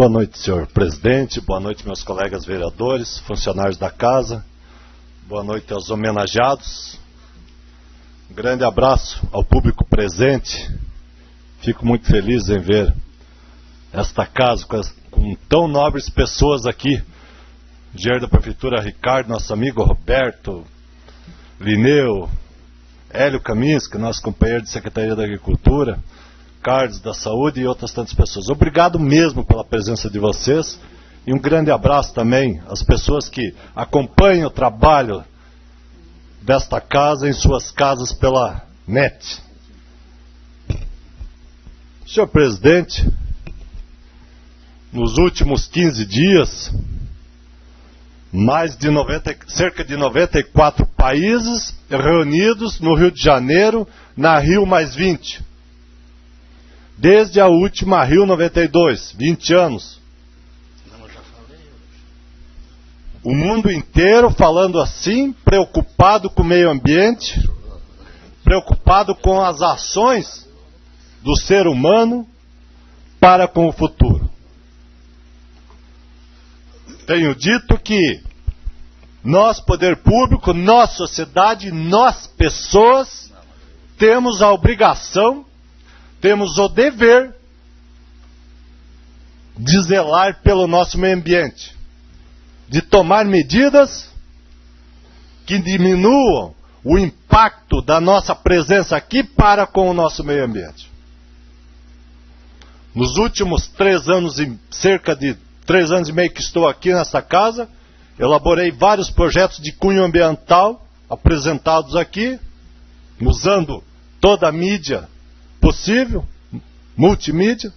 Boa noite, senhor presidente, boa noite, meus colegas vereadores, funcionários da casa, boa noite aos homenageados, um grande abraço ao público presente. Fico muito feliz em ver esta casa com tão nobres pessoas aqui, engenheiro da prefeitura Ricardo, nosso amigo Roberto, Lineu, Hélio Kaminski, nosso companheiro de Secretaria da Agricultura, Carlos da Saúde e outras tantas pessoas. Obrigado mesmo pela presença de vocês e um grande abraço também às pessoas que acompanham o trabalho desta casa em suas casas pela net. Senhor presidente, nos últimos 15 dias, cerca de 94 países reunidos no Rio de Janeiro, na Rio+20. Desde a última Rio 92, 20 anos. O mundo inteiro falando assim, preocupado com o meio ambiente, preocupado com as ações do ser humano para com o futuro. Tenho dito que nós, poder público, nós, sociedade, nós, pessoas, temos a obrigação, temos o dever de zelar pelo nosso meio ambiente, de tomar medidas que diminuam o impacto da nossa presença aqui para com o nosso meio ambiente. Nos últimos 3 anos, cerca de 3 anos e meio que estou aqui nessa casa, elaborei vários projetos de cunho ambiental apresentados aqui, usando toda a mídia possível, multimídia,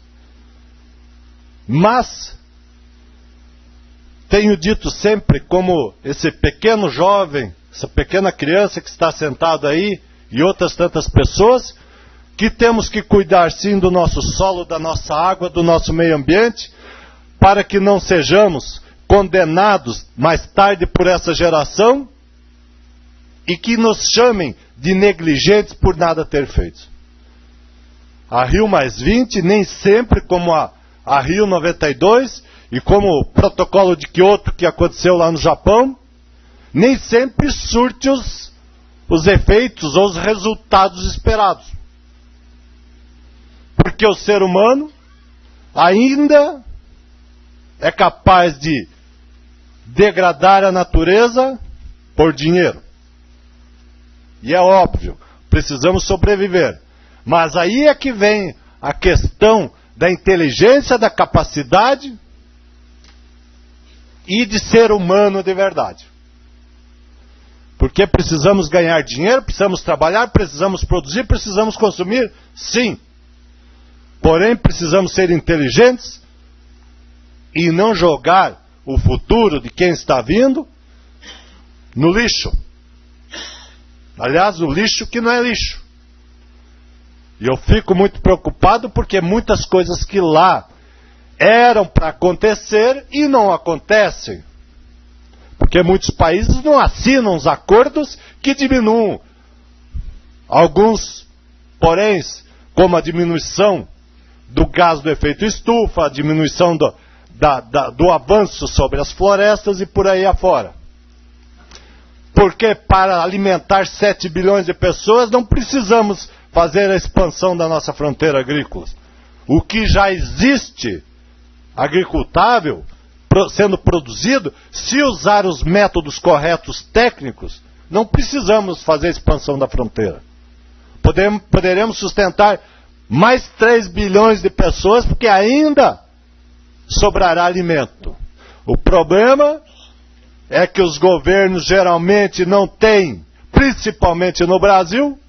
mas tenho dito sempre, como esse pequeno jovem, essa pequena criança que está sentado aí e outras tantas pessoas, que temos que cuidar sim do nosso solo, da nossa água, do nosso meio ambiente, para que não sejamos condenados mais tarde por essa geração e que nos chamem de negligentes por nada ter feito. A Rio+20, nem sempre como a Rio 92 e como o protocolo de Kyoto que aconteceu lá no Japão, nem sempre surte os efeitos ou os resultados esperados. Porque o ser humano ainda é capaz de degradar a natureza por dinheiro. E é óbvio, precisamos sobreviver. Mas aí é que vem a questão da inteligência, da capacidade e de ser humano de verdade. Porque precisamos ganhar dinheiro, precisamos trabalhar, precisamos produzir, precisamos consumir, sim. Porém, precisamos ser inteligentes e não jogar o futuro de quem está vindo no lixo. Aliás, o lixo que não é lixo. E eu fico muito preocupado porque muitas coisas que lá eram para acontecer e não acontecem. Porque muitos países não assinam os acordos que diminuam. Alguns, porém, como a diminuição do gás do efeito estufa, a diminuição do avanço sobre as florestas e por aí afora. Porque para alimentar 7 bilhões de pessoas não precisamos fazer a expansão da nossa fronteira agrícola. O que já existe agricultável, sendo produzido, se usar os métodos corretos técnicos, não precisamos fazer a expansão da fronteira. Poderemos sustentar mais 3 bilhões de pessoas, porque ainda sobrará alimento. O problema é que os governos geralmente não têm, principalmente no Brasil,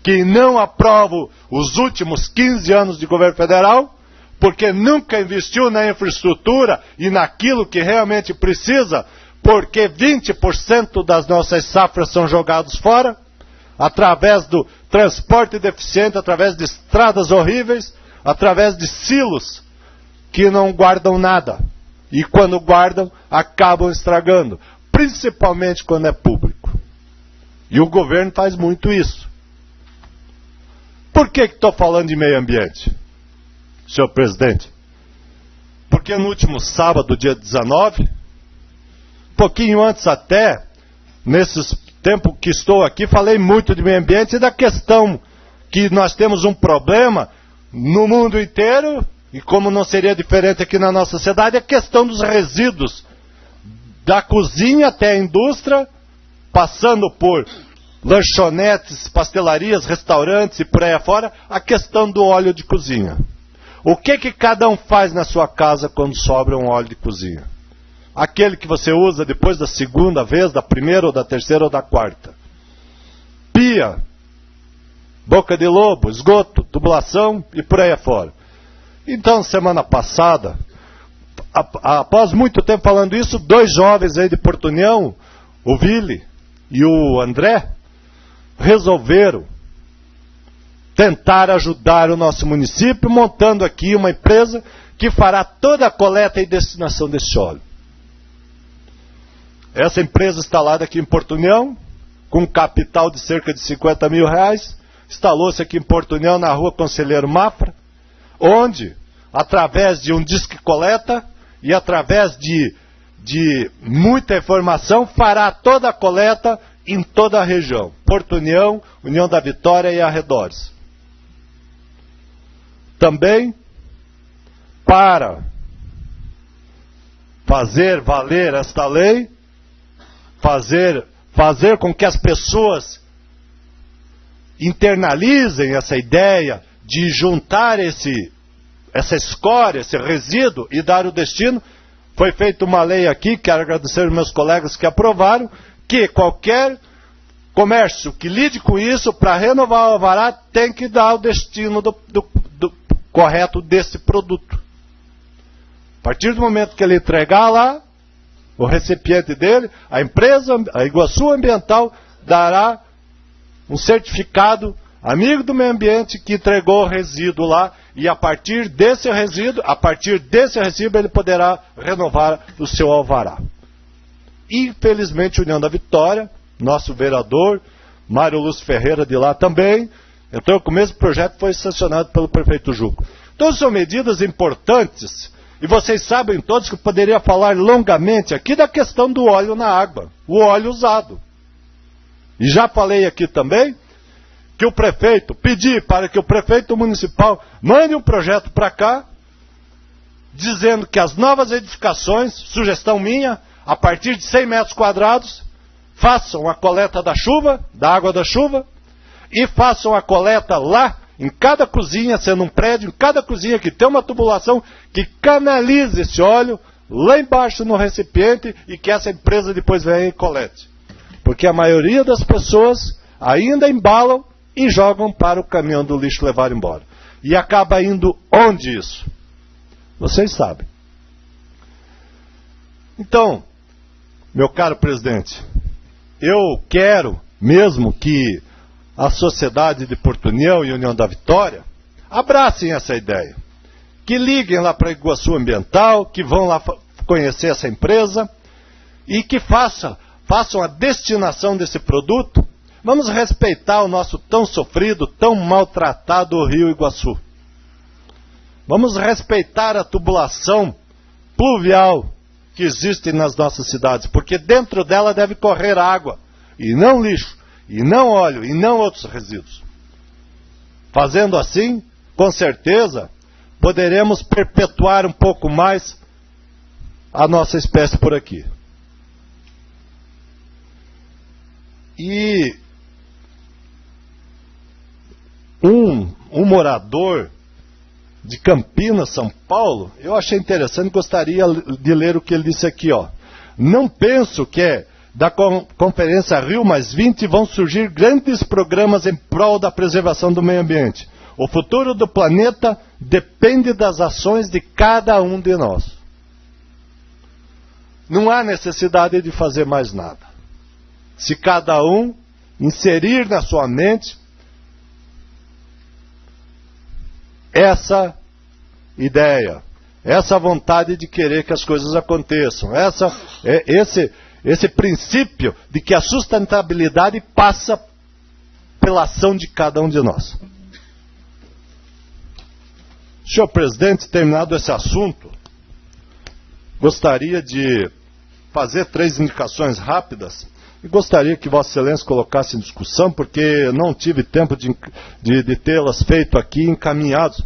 que não aprovam os últimos 15 anos de governo federal, porque nunca investiu na infraestrutura e naquilo que realmente precisa, porque 20% das nossas safras são jogados fora, através do transporte deficiente, através de estradas horríveis, através de silos que não guardam nada. E quando guardam, acabam estragando, principalmente quando é público. E o governo faz muito isso. Por que estou falando de meio ambiente, senhor presidente? porque no último sábado, dia 19, pouquinho antes até, nesses tempos que estou aqui, falei muito de meio ambiente e da questão que nós temos um problema no mundo inteiro, e como não seria diferente aqui na nossa cidade, a questão dos resíduos, da cozinha até a indústria, passando por lanchonetes, pastelarias, restaurantes e por aí afora, a questão do óleo de cozinha. O que cada um faz na sua casa quando sobra um óleo de cozinha? Aquele que você usa depois da segunda vez, da primeira ou da terceira ou da quarta. Pia, boca de lobo, esgoto, tubulação e por aí afora. Então, semana passada, após muito tempo falando isso, 2 jovens aí de Porto União, o Vili e o André, resolveram tentar ajudar o nosso município, montando aqui uma empresa que fará toda a coleta e destinação desse óleo. Essa empresa instalada aqui em Porto União, com um capital de cerca de R$50 mil, instalou-se aqui em Porto União, na rua Conselheiro Mafra, onde, através de um disque coleta e através de muita informação, fará toda a coleta em toda a região. Porto União, União da Vitória e arredores. Também, para fazer valer esta lei, fazer com que as pessoas internalizem essa ideia de juntar essa escória, esse resíduo e dar o destino, foi feita uma lei aqui, quero agradecer aos meus colegas que aprovaram, que qualquer comércio que lide com isso, para renovar o alvará, tem que dar o destino do correto desse produto. A partir do momento que ele entregar lá, o recipiente dele, a empresa, a Iguaçu Ambiental, dará um certificado amigo do meio ambiente que entregou o resíduo lá, e a partir desse resíduo, ele poderá renovar o seu alvará. Infelizmente, União da Vitória, nosso vereador, Mário Lúcio Ferreira de lá também, entrou com o mesmo projeto que foi sancionado pelo prefeito Juco. Então são medidas importantes, e vocês sabem todos que eu poderia falar longamente aqui da questão do óleo na água, o óleo usado. E já falei aqui também que o prefeito, pedi para que o prefeito municipal mande um projeto para cá, dizendo que as novas edificações, sugestão minha, a partir de 100 metros quadrados, façam a coleta da chuva, da água da chuva, e façam a coleta lá, em cada cozinha, sendo um prédio, em cada cozinha que tem uma tubulação, que canalize esse óleo lá embaixo no recipiente e que essa empresa depois venha e colete. Porque a maioria das pessoas ainda embalam e jogam para o caminhão do lixo levar embora. E acaba indo onde isso? Vocês sabem. Então, meu caro presidente, eu quero mesmo que a sociedade de Porto União e União da Vitória abracem essa ideia. Que liguem lá para a Iguaçu Ambiental, que vão lá conhecer essa empresa e que façam a destinação desse produto. Vamos respeitar o nosso tão sofrido, tão maltratado Rio Iguaçu. Vamos respeitar a tubulação pluvial que existe nas nossas cidades, porque dentro dela deve correr água, e não lixo, e não óleo, e não outros resíduos. Fazendo assim, com certeza, poderemos perpetuar um pouco mais a nossa espécie por aqui. E um morador de Campinas, São Paulo, eu achei interessante, gostaria de ler o que ele disse aqui, ó. Não penso que da Conferência Rio+20 vão surgir grandes programas em prol da preservação do meio ambiente. O futuro do planeta depende das ações de cada um de nós. Não há necessidade de fazer mais nada. Se cada um inserir na sua mente essa ideia, essa vontade de querer que as coisas aconteçam, esse princípio de que a sustentabilidade passa pela ação de cada um de nós. Senhor presidente, terminado esse assunto, gostaria de fazer 3 indicações rápidas e gostaria que Vossa Excelência colocasse em discussão, porque não tive tempo de tê-las feito aqui encaminhados.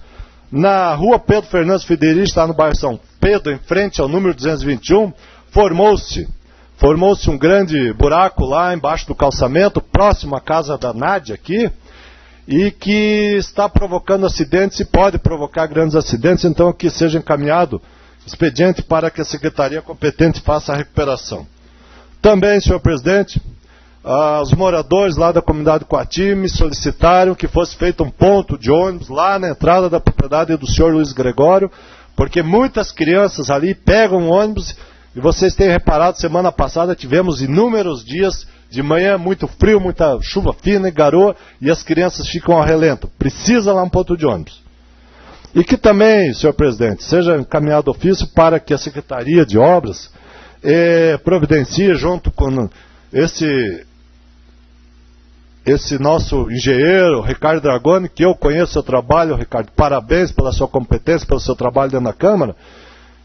Na rua Pedro Fernandes Federici, está no bairro São Pedro, em frente ao número 221, formou-se um grande buraco lá embaixo do calçamento, próximo à casa da Nádia aqui, e que está provocando acidentes e pode provocar grandes acidentes, então que seja encaminhado expediente para que a Secretaria competente faça a recuperação. Também, senhor presidente, os moradores lá da comunidade Coati me solicitaram que fosse feito um ponto de ônibus lá na entrada da propriedade do senhor Luiz Gregório, porque muitas crianças ali pegam ônibus, e vocês têm reparado, semana passada tivemos inúmeros dias de manhã, muito frio, muita chuva fina e garoa, e as crianças ficam ao relento. Precisa lá um ponto de ônibus. E que também, senhor presidente, seja encaminhado ofício para que a Secretaria de Obras providencie, junto com esse nosso engenheiro, Ricardo Dragoni, que eu conheço o seu trabalho, Ricardo, parabéns pela sua competência, pelo seu trabalho dentro da Câmara,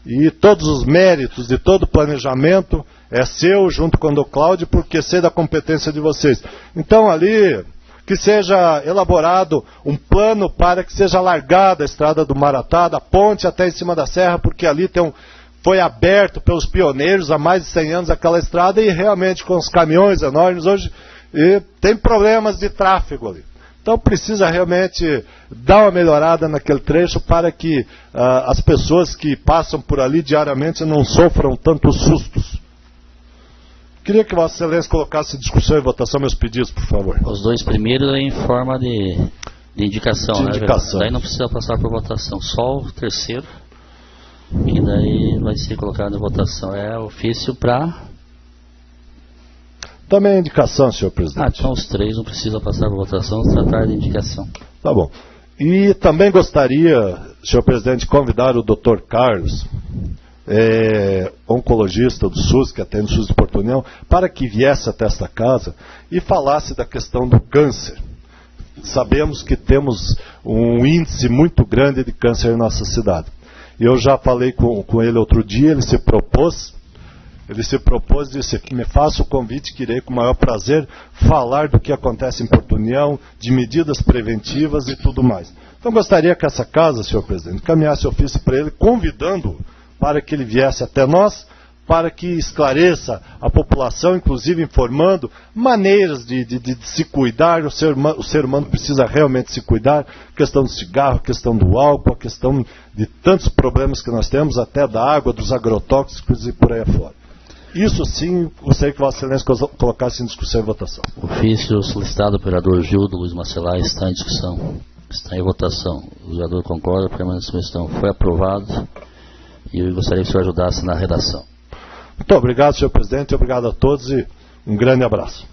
e todos os méritos de todo o planejamento é seu, junto com o do Cláudio, porque sei da competência de vocês. Então ali, que seja elaborado um plano para que seja alargada a estrada do Maratá, da ponte até em cima da serra, porque ali foi aberto pelos pioneiros há mais de 100 anos aquela estrada, e realmente com os caminhões enormes hoje, tem problemas de tráfego ali. Então precisa realmente dar uma melhorada naquele trecho para que as pessoas que passam por ali diariamente não sofram tantos sustos. Queria que Vossa Excelência colocasse em discussão e votação meus pedidos, por favor. Os 2 primeiros em forma de indicação, de indicação. Daí não precisa passar por votação, só o terceiro, que daí vai ser colocado em votação. É ofício para... Também é indicação, senhor presidente. Então os 3 não precisa passar por votação, tratar de indicação. Tá bom. E também gostaria, senhor presidente, de convidar o Dr. Carlos, oncologista do SUS, que atende o SUS de Porto União, para que viesse até esta casa e falasse da questão do câncer. Sabemos que temos um índice muito grande de câncer em nossa cidade. Eu já falei com ele outro dia, ele se propôs, disse que me faça o convite, que irei com o maior prazer falar do que acontece em Porto União, de medidas preventivas e tudo mais. Então gostaria que essa casa, senhor presidente, encaminhasse ofício para ele, convidando-o para que ele viesse até nós, para que esclareça a população, inclusive informando maneiras de se cuidar. O ser humano precisa realmente se cuidar, questão do cigarro, questão do álcool, a questão de tantos problemas que nós temos, até da água, dos agrotóxicos e por aí afora. Isso sim, gostaria que Vossa Excelência colocasse em discussão e votação. O ofício solicitado pelo vereador Gildo Luiz Macelar está em discussão, está em votação. O vereador concorda, permanece na questão. Foi aprovado e eu gostaria que o senhor ajudasse na redação. Muito obrigado, senhor presidente, obrigado a todos e um grande abraço.